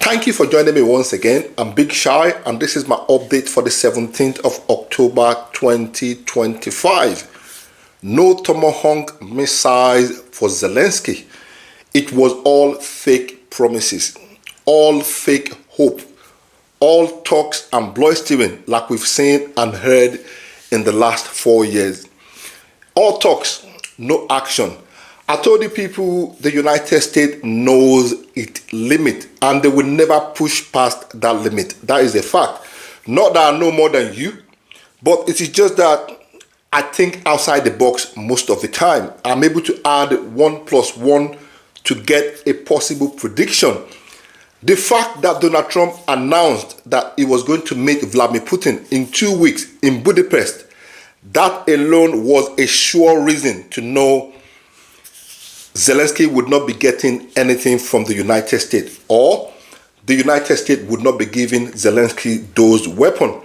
Thank you for joining me once again. I'm Big Shy, and this is my update for the 17th of October 2025. No Tomahawk missiles for Zelensky. It was all fake promises, all fake hope, all talks and blustering like we've seen and heard in the last 4 years. All talks, no action. I told you people the United States knows its limit and they will never push past that limit. That is a fact. Not that I know more than you, but it is just that I think outside the box most of the time. I'm able to add 1 + 1 to get a possible prediction. The fact that Donald Trump announced that he was going to meet Vladimir Putin in 2 weeks in Budapest, that alone was a sure reason to know Zelensky would not be getting anything from the United States, or the United States would not be giving Zelensky those weapons.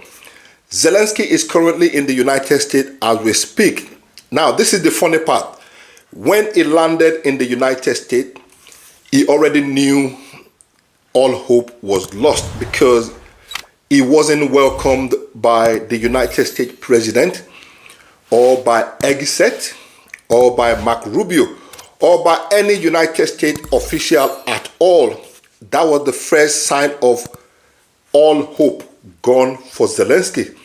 Zelensky is currently in the United States as we speak. Now, this is the funny part. When he landed in the United States, he already knew all hope was lost because he wasn't welcomed by the United States president or by Hegseth or by Marco Rubio or by any United States official at all. That was the first sign of all hope gone for Zelensky.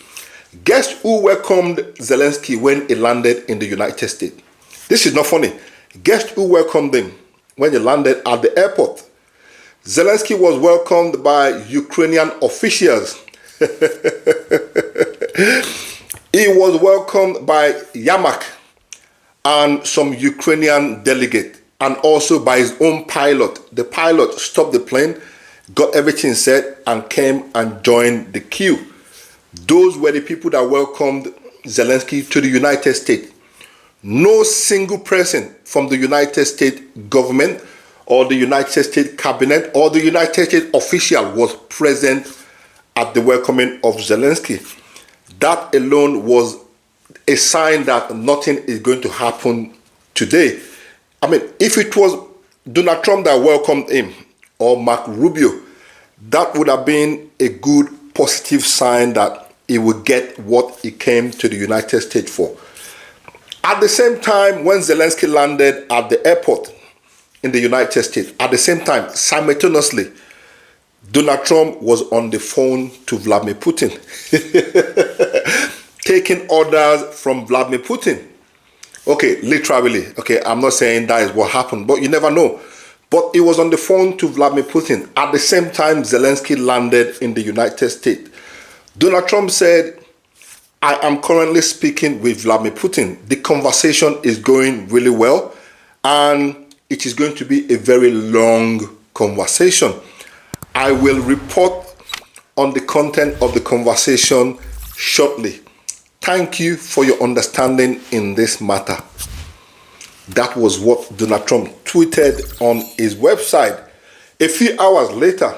Guess who welcomed Zelensky when he landed in the United States? This is not funny. Guess who welcomed him when he landed at the airport? Zelensky was welcomed by Ukrainian officials. He was welcomed by Yermak and some Ukrainian delegate, and also by his own pilot. The pilot stopped the plane, got everything set, and came and joined the queue. Those were the people that welcomed Zelensky to the United States. No single person from the United States government or the United States cabinet or the United States official was present at the welcoming of Zelensky. That alone was a sign that nothing is going to happen today. I mean, if it was Donald Trump that welcomed him or Marco Rubio, that would have been a good positive sign that he would get what he came to the United States for. At the same time, when Zelensky landed at the airport in the United States, at the same time, simultaneously, Donald Trump was on the phone to Vladimir Putin, taking orders from Vladimir Putin. Okay, literally. Okay, I'm not saying that is what happened, but you never know. But he was on the phone to Vladimir Putin. At the same time, Zelensky landed in the United States. Donald Trump said, I am currently speaking with Vladimir Putin. The conversation is going really well, and it is going to be a very long conversation. I will report on the content of the conversation shortly. Thank you for your understanding in this matter. That was what Donald Trump tweeted on his website. A few hours later,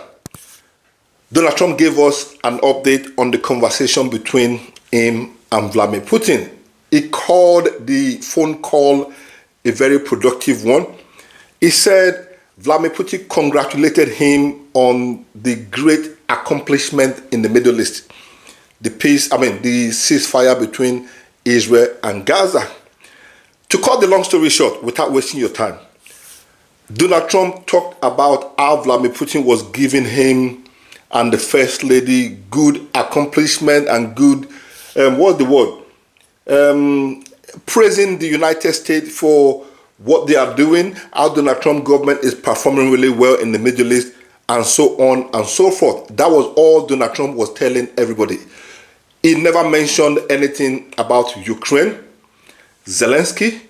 Donald Trump gave us an update on the conversation between him and Vladimir Putin. He called the phone call a very productive one. He said Vladimir Putin congratulated him on the great accomplishment in the Middle East. The ceasefire between Israel and Gaza. To cut the long story short, without wasting your time, Donald Trump talked about how Vladimir Putin was giving him and the First Lady good accomplishment and good, praising the United States for what they are doing, how Donald Trump government is performing really well in the Middle East, and so on and so forth. That was all Donald Trump was telling everybody. He never mentioned anything about Ukraine, Zelensky,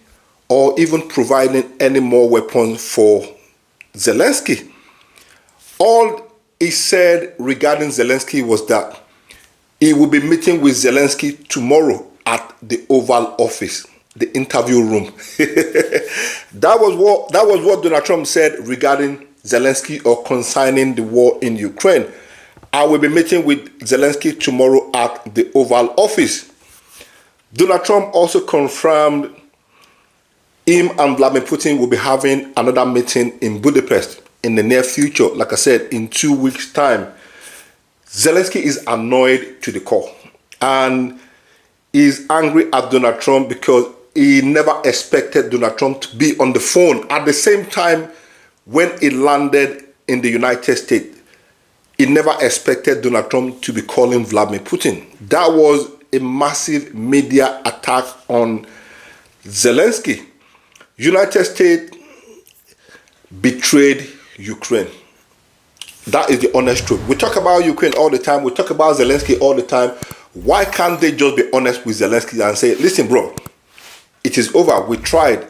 or even providing any more weapons for Zelensky. All he said regarding Zelensky was that he will be meeting with Zelensky tomorrow at the Oval Office, the interview room. That was what Donald Trump said regarding Zelensky or concerning the war in Ukraine. I will be meeting with Zelensky tomorrow at the Oval Office. Donald Trump also confirmed him and Vladimir Putin will be having another meeting in Budapest. in the near future, like I said, in 2 weeks' time, Zelensky is annoyed to the core and is angry at Donald Trump because he never expected Donald Trump to be on the phone at the same time when he landed in the United States. He never expected Donald Trump to be calling Vladimir Putin. That was a massive media attack on Zelensky. United States betrayed Ukraine. That is the honest truth. We talk about Ukraine all the time. We talk about Zelensky all the time. Why can't they just be honest with Zelensky and say, listen, bro, it is over. We tried.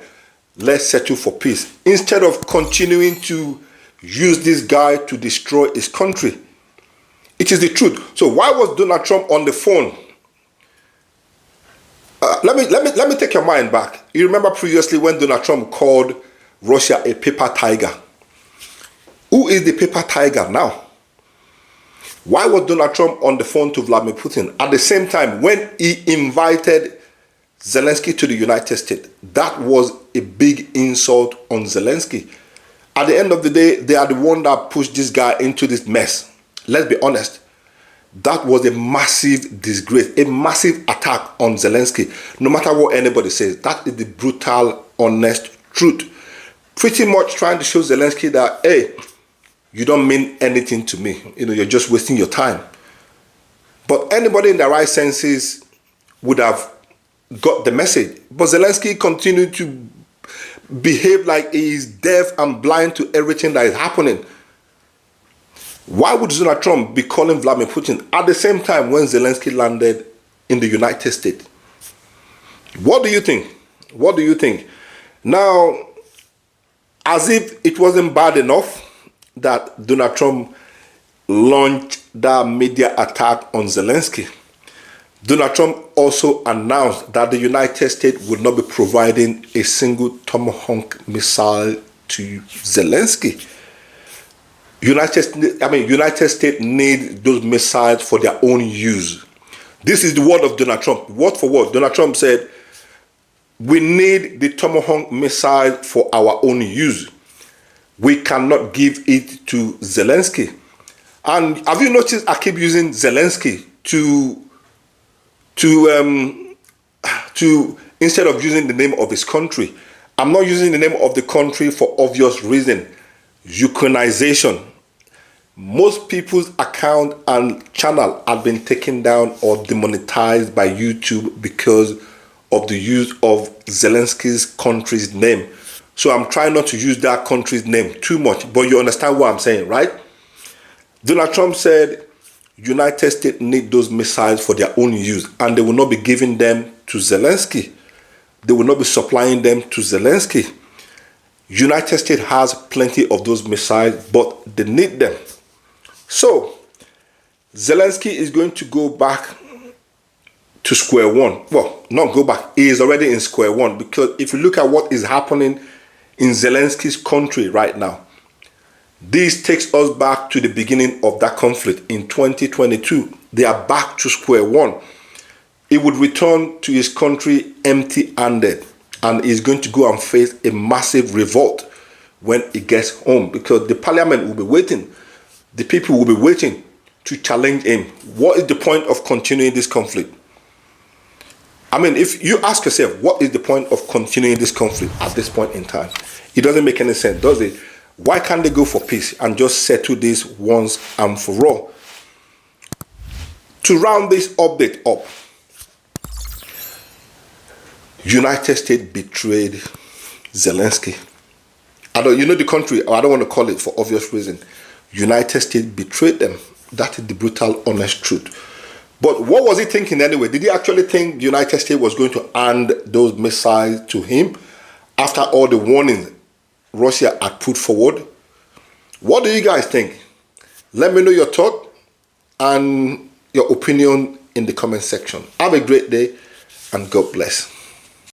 Let's settle for peace. Instead of continuing to use this guy to destroy his country. It is the truth. So why was Donald Trump on the phone? Let me take your mind back. You remember previously when Donald Trump called Russia a paper tiger? Who is the paper tiger now? Why was Donald Trump on the phone to Vladimir Putin at the same time when he invited Zelensky to the United States? That was a big insult on Zelensky. At the end of the day, they are the one that pushed this guy into this mess. Let's be honest. That was a massive disgrace, a massive attack on Zelensky. No matter what anybody says, that is the brutal, honest truth. Pretty much trying to show Zelensky that, hey, you don't mean anything to me. You're just wasting your time. But anybody in their right senses would have got the message. But Zelensky continued to behave like he is deaf and blind to everything that is happening. Why would Donald Trump be calling Vladimir Putin at the same time when Zelensky landed in the United States? What do you think? What do you think? Now, as if it wasn't bad enough that Donald Trump launched that media attack on Zelensky, Donald Trump also announced that the United States would not be providing a single Tomahawk missile to Zelensky. United States need those missiles for their own use. This is the word of Donald Trump. Word for word, Donald Trump said, we need the Tomahawk missile for our own use. We cannot give it to Zelensky. And have you noticed I keep using Zelensky to instead of using the name of his country? I'm not using the name of the country for obvious reason. Ukrainization. Most people's account and channel have been taken down or demonetized by YouTube because of the use of Zelensky's country's name. So I'm trying not to use that country's name too much, but you understand what I'm saying, right? Donald Trump said United States need those missiles for their own use and they will not be giving them to Zelensky. They will not be supplying them to Zelensky. United States has plenty of those missiles, but they need them. So, Zelensky is going to go back to square one. Well, not go back. He is already in square one because if you look at what is happening in Zelensky's country right now, this takes us back to the beginning of that conflict in 2022. They are back to square one. He would return to his country empty-handed. And he's going to go and face a massive revolt when he gets home because the parliament will be waiting. The people will be waiting to challenge him. What is the point of continuing this conflict? I mean, if you ask yourself, what is the point of continuing this conflict at this point in time? It doesn't make any sense, does it? Why can't they go for peace and just settle this once and for all? To round this update up, United States betrayed Zelensky. The country, I don't want to call it for obvious reason. United States betrayed them. That is the brutal, honest truth. But what was he thinking anyway? Did he actually think the United States was going to hand those missiles to him after all the warnings Russia had put forward? What do you guys think? Let me know your thought and your opinion in the comment section. Have a great day and God bless.